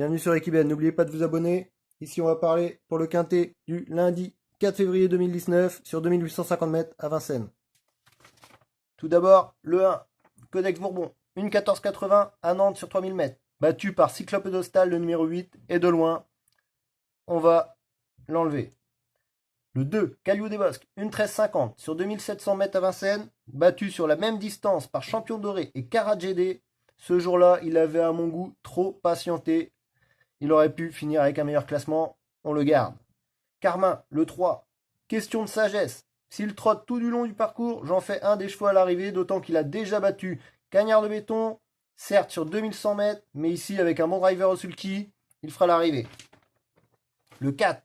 Bienvenue sur Equiben, n'oubliez pas de vous abonner. Ici on va parler pour le quintet du lundi 4 février 2019 sur 2850 mètres à Vincennes. Tout d'abord, le 1, Codex Bourbon, une 14,80 à Nantes sur 3000 mètres. Battu par Cyclope d'Hostal, le numéro 8, et de loin, on va l'enlever. Le 2, Caillou des Bosques, une 13,50 sur 2700 mètres à Vincennes, battu sur la même distance par Champion Doré et Karadjede. Ce jour-là, il avait à mon goût trop patienté. Il aurait pu finir avec un meilleur classement, on le garde. Carmin, le 3, question de sagesse. S'il trotte tout du long du parcours, j'en fais un des chevaux à l'arrivée, d'autant qu'il a déjà battu Cagnard de Béton, certes sur 2100 mètres, mais ici avec un bon driver au sulky, il fera l'arrivée. Le 4,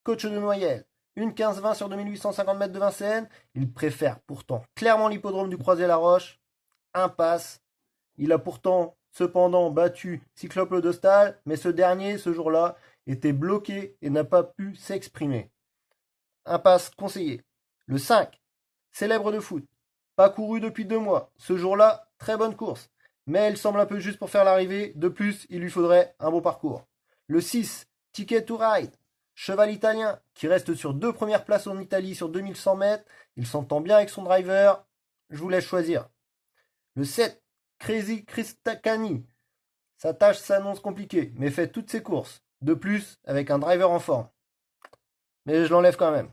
Coach de Noyelles, une 15-20 sur 2850 mètres de Vincennes, il préfère pourtant clairement l'hippodrome du Croisé-la-Roche, impasse. Il a pourtant cependant battu Cyclope d'Hostal, mais ce dernier, ce jour-là, était bloqué et n'a pas pu s'exprimer. Impasse conseillé. Le 5, Célèbre de foot, pas couru depuis 2 mois. Ce jour-là, très bonne course, mais elle semble un peu juste pour faire l'arrivée. De plus, il lui faudrait un beau parcours. Le 6, Ticket to Ride, cheval italien qui reste sur 2 premières places en Italie sur 2100 mètres. Il s'entend bien avec son driver. Je vous laisse choisir. Le 7, Crazy Cristacani. Sa tâche s'annonce compliquée, mais fait toutes ses courses. De plus, avec un driver en forme. Mais je l'enlève quand même.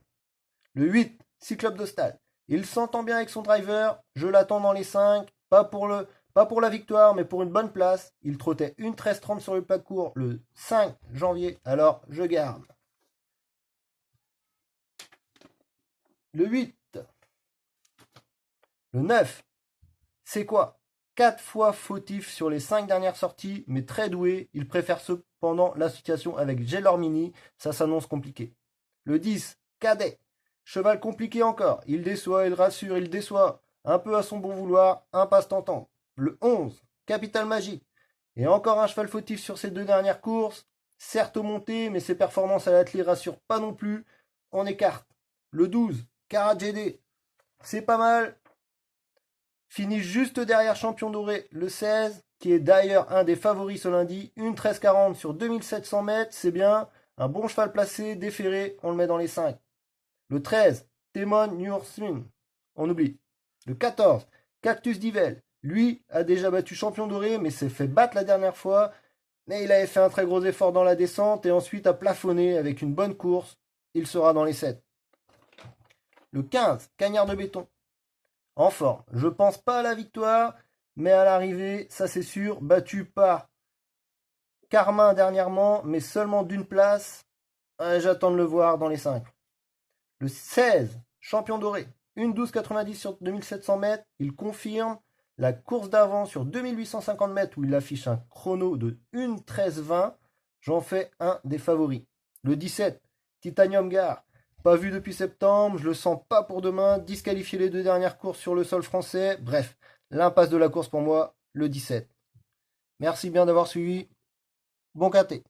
Le 8, Cyclope d'Hostal. Il s'entend bien avec son driver. Je l'attends dans les 5. Pas pour la victoire, mais pour une bonne place. Il trottait une 13,30 sur le parcours le 5 janvier. Alors, je garde. Le 8. Le 9. C'est quoi? 4 fois fautif sur les 5 dernières sorties, mais très doué. Il préfère cependant l'association avec Gelormini. Ça s'annonce compliqué. Le 10, Cadet. Cheval compliqué encore. Il déçoit, il rassure, il déçoit. Un peu à son bon vouloir, impasse tentant. Le 11, Capital Magique. Et encore un cheval fautif sur ses 2 dernières courses. Certes monté, mais ses performances à l'athlée rassurent pas non plus. On écarte. Le 12, Karadjede. C'est pas mal. Finit juste derrière Champion Doré, le 16, qui est d'ailleurs un des favoris ce lundi. Une 13,40 sur 2700 mètres, c'est bien. Un bon cheval placé, déféré, on le met dans les 5. Le 13, Temon Nursin, on oublie. Le 14, Cactus d'Yvel. Lui a déjà battu Champion Doré, mais s'est fait battre la dernière fois. Mais il avait fait un très gros effort dans la descente et ensuite a plafonné avec une bonne course. Il sera dans les 7. Le 15, Cagnard de Béton. En forme. Je pense pas à la victoire, mais à l'arrivée, ça c'est sûr, battu par Carmin dernièrement, mais seulement d'une place. J'attends de le voir dans les 5. Le 16, Champion Doré, une 12,90 sur 2700 mètres, il confirme la course d'avant sur 2850 mètres où il affiche un chrono de 1,13,20. J'en fais un des favoris. Le 17, Titanium Gare. Pas vu depuis septembre, je le sens pas pour demain, disqualifié les 2 dernières courses sur le sol français. Bref, l'impasse de la course pour moi, le 17. Merci bien d'avoir suivi. Bon quintet.